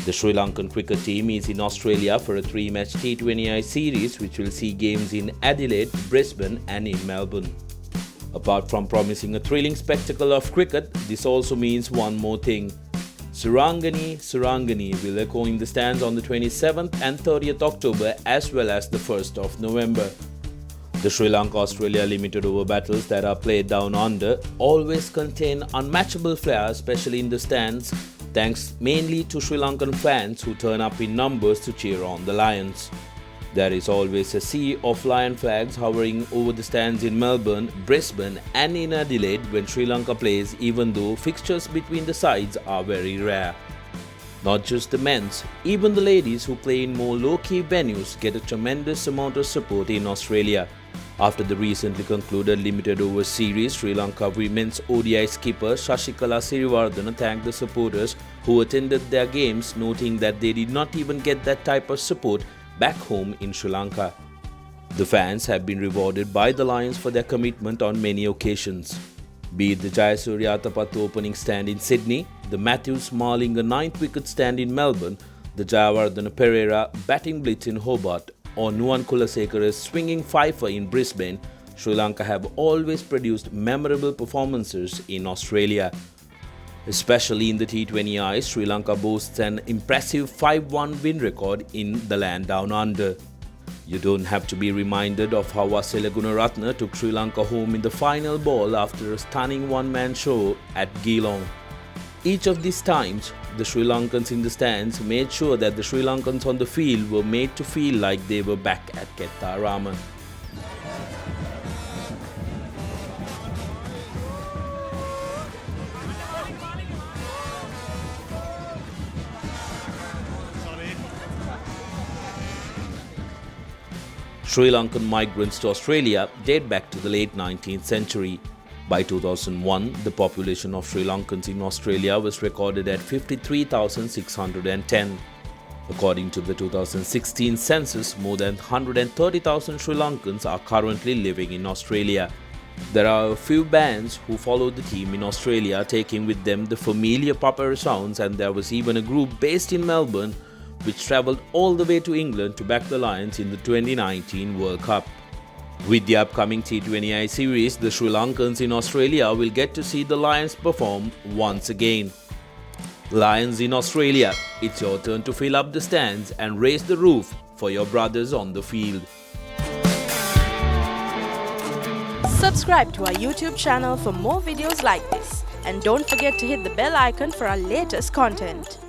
The Sri Lankan cricket team is in Australia for a 3-match T20I series which will see games in Adelaide, Brisbane and in Melbourne. Apart from promising a thrilling spectacle of cricket, this also means one more thing. Surangani will echo in the stands on the 27th and 30th October as well as the 1st of November. The Sri Lanka-Australia limited over battles that are played down under always contain unmatchable flair, especially in the stands, thanks mainly to Sri Lankan fans who turn up in numbers to cheer on the Lions. There is always a sea of lion flags hovering over the stands in Melbourne, Brisbane and in Adelaide when Sri Lanka plays, even though fixtures between the sides are very rare. Not just the men's, even the ladies who play in more low-key venues get a tremendous amount of support in Australia. After the recently concluded limited over series, Sri Lanka women's ODI skipper Shashikala Siriwardana thanked the supporters who attended their games, noting that they did not even get that type of support back home in Sri Lanka. The fans have been rewarded by the Lions for their commitment on many occasions. Be it the Jayasuriya Athapattu opening stand in Sydney, the Matthews Marlinga 9th wicket stand in Melbourne, the Jayawardena Pereira batting blitz in Hobart, or Nuwan Kulasekara's swinging fifer in Brisbane, Sri Lanka have always produced memorable performances in Australia. Especially in the T20I, Sri Lanka boasts an impressive 5-1 win record in the land down under. You don't have to be reminded of how Wasila Gunaratne took Sri Lanka home in the final ball after a stunning one-man show at Geelong. Each of these times, the Sri Lankans in the stands made sure that the Sri Lankans on the field were made to feel like they were back at Kettarama. Sri Lankan migrants to Australia date back to the late 19th century. By 2001, the population of Sri Lankans in Australia was recorded at 53,610. According to the 2016 census, more than 130,000 Sri Lankans are currently living in Australia. There are a few bands who follow the team in Australia, taking with them the familiar ThePapare sounds, and there was even a group based in Melbourne which travelled all the way to England to back the Lions in the 2019 World Cup. With the upcoming T20I series, the Sri Lankans in Australia will get to see the Lions perform once again. Lions in Australia, it's your turn to fill up the stands and raise the roof for your brothers on the field. Subscribe to our YouTube channel for more videos like this, and don't forget to hit the bell icon for our latest content.